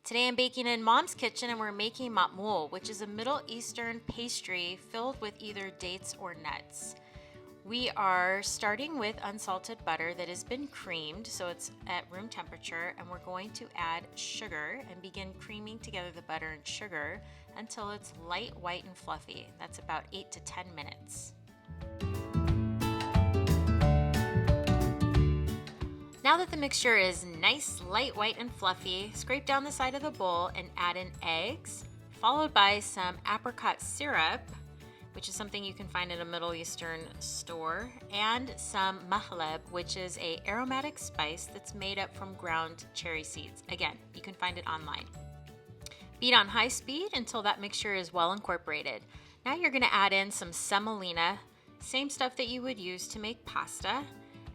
Today I'm baking in Mom's kitchen and we're making Maamoul, which is a Middle Eastern pastry filled with either dates or nuts. We are starting with unsalted butter that has been creamed, so it's at room temperature, and we're going to add sugar and begin creaming together the butter and sugar until it's light, white, and fluffy. That's about 8 to 10 minutes. Now that the mixture is nice, light, white, and fluffy, scrape down the side of the bowl and add in eggs, followed by some apricot syrup, which is something you can find in a Middle Eastern store, and some Maamoul, which is an aromatic spice that's made up from ground cherry seeds. Again, you can find it online. Beat on high speed until that mixture is well incorporated. Now you're going to add in some semolina, same stuff that you would use to make pasta,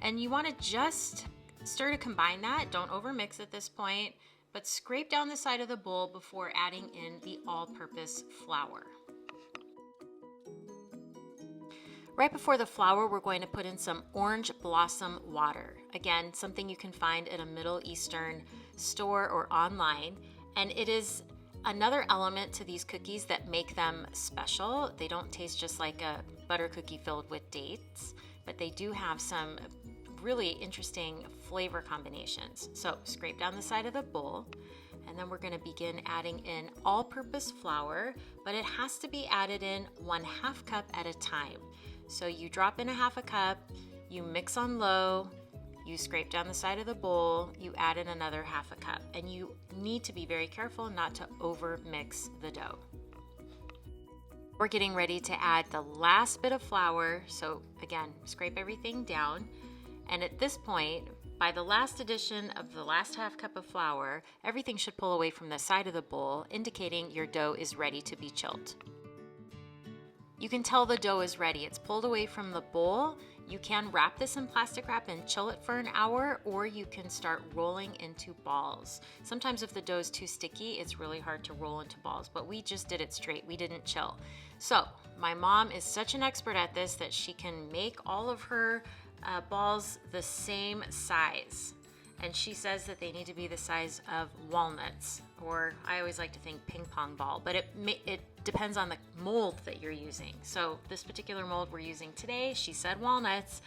and you want to just stir to combine that. Don't overmix at this point, but scrape down the side of the bowl before adding in the all-purpose flour. Right before the flour, we're going to put in some orange blossom water. Again, something you can find at a Middle Eastern store or online, and it is another element to these cookies that make them special. They don't taste just like a butter cookie filled with dates, but they do have some really interesting flavor combinations. So scrape down the side of the bowl, and then we're going to begin adding in all-purpose flour, but it has to be added in 1/2 cup at a time. So you drop in 1/2 cup, you mix on low, you scrape down the side of the bowl, you add in another 1/2 cup, and you need to be very careful not to over mix the dough. We're getting ready to add the last bit of flour, so again, scrape everything down. And at this point, by the last addition of the last 1/2 cup of flour, everything should pull away from the side of the bowl, indicating your dough is ready to be chilled. You can tell the dough is ready. It's pulled away from the bowl. You can wrap this in plastic wrap and chill it for an hour, or you can start rolling into balls. Sometimes if the dough is too sticky, it's really hard to roll into balls, but we just did it straight. We didn't chill. So my mom is such an expert at this that she can make all of her balls the same size, and she says that they need to be the size of walnuts, or I always like to think ping pong ball, but it depends on the mold that you're using. So this particular mold we're using today, she said walnuts.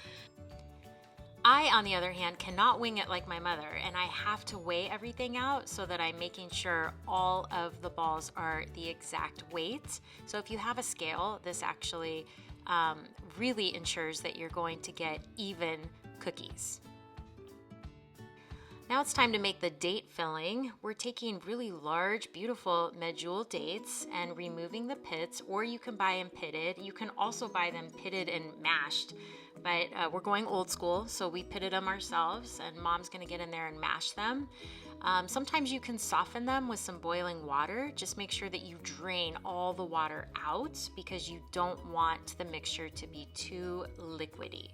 I, on the other hand, cannot wing it like my mother, and I have to weigh everything out so that I'm making sure all of the balls are the exact weight. So if you have a scale, this actually really ensures that you're going to get even cookies. Now it's time to make the date filling. We're taking really large, beautiful medjool dates and removing the pits, or you can buy them pitted. You can also buy them pitted and mashed, but we're going old school, so we pitted them ourselves, and Mom's gonna get in there and mash them. Sometimes you can soften them with some boiling water. Just make sure that you drain all the water out because you don't want the mixture to be too liquidy.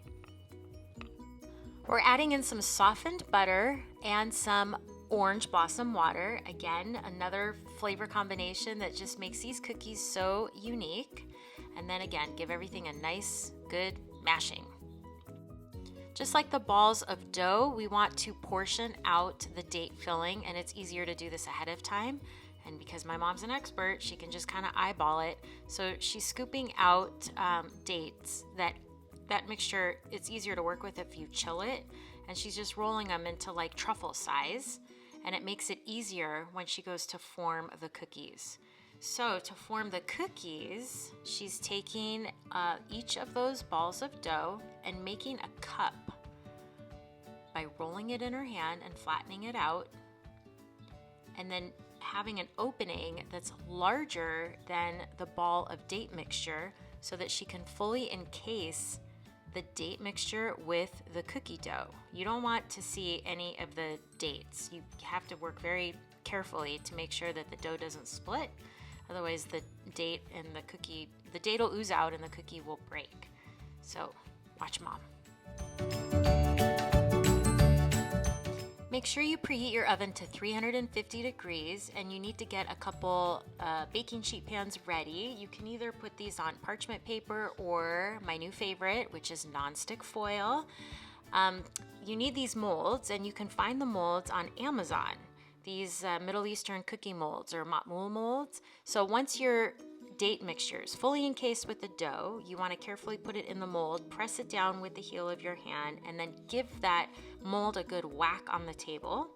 We're adding in some softened butter and some orange blossom water. Again, another flavor combination that just makes these cookies so unique. And then again, give everything a nice, good mashing. Just like the balls of dough, we want to portion out the date filling, and it's easier to do this ahead of time. And because my mom's an expert, she can just kind of eyeball it. So she's scooping out dates. That mixture, it's easier to work with if you chill it, and she's just rolling them into like truffle size, and it makes it easier when she goes to form the cookies. So to form the cookies, she's taking each of those balls of dough and making a cup by rolling it in her hand and flattening it out, and then having an opening that's larger than the ball of date mixture so that she can fully encase the date mixture with the cookie dough. You don't want to see any of the dates. You have to work very carefully to make sure that the dough doesn't split. Otherwise the date will ooze out and the cookie will break. So watch Mom. Make sure you preheat your oven to 350 degrees, and you need to get a couple baking sheet pans ready. You can either put these on parchment paper or my new favorite, which is nonstick foil. You need these molds, and you can find the molds on Amazon. these Middle Eastern cookie molds or Maamoul molds. So once your date mixture is fully encased with the dough, you want to carefully put it in the mold, press it down with the heel of your hand, and then give that mold a good whack on the table.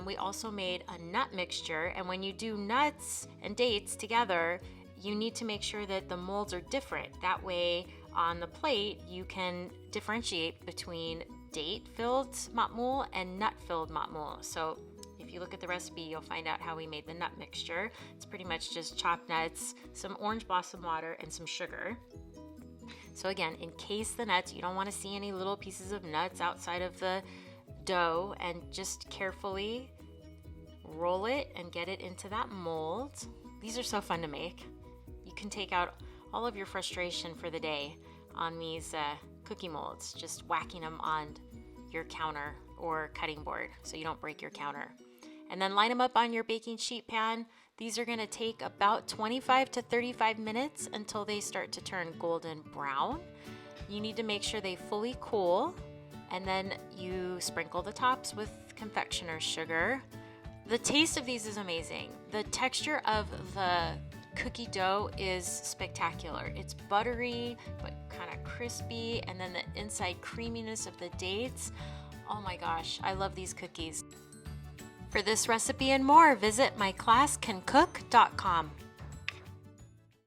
We also made a nut mixture, and when you do nuts and dates together, you need to make sure that the molds are different. That way on the plate you can differentiate between date-filled Maamoul and nut-filled Maamoul. So if you look at the recipe, you'll find out how we made the nut mixture. It's pretty much just chopped nuts, some orange blossom water, and some sugar. So again, encase the nuts. You don't want to see any little pieces of nuts outside of the dough, and just carefully roll it and get it into that mold. These are so fun to make. You can take out all of your frustration for the day on these cookie molds, just whacking them on your counter or cutting board so you don't break your counter. And then line them up on your baking sheet pan. These are going to take about 25 to 35 minutes until they start to turn golden brown. You need to make sure they fully cool, and then you sprinkle the tops with confectioner's sugar. The taste of these is amazing. The texture of the cookie dough is spectacular. It's buttery but kind of crispy, and then the inside creaminess of the dates. Oh my gosh, I love these cookies. For this recipe and more, visit myclasscancook.com.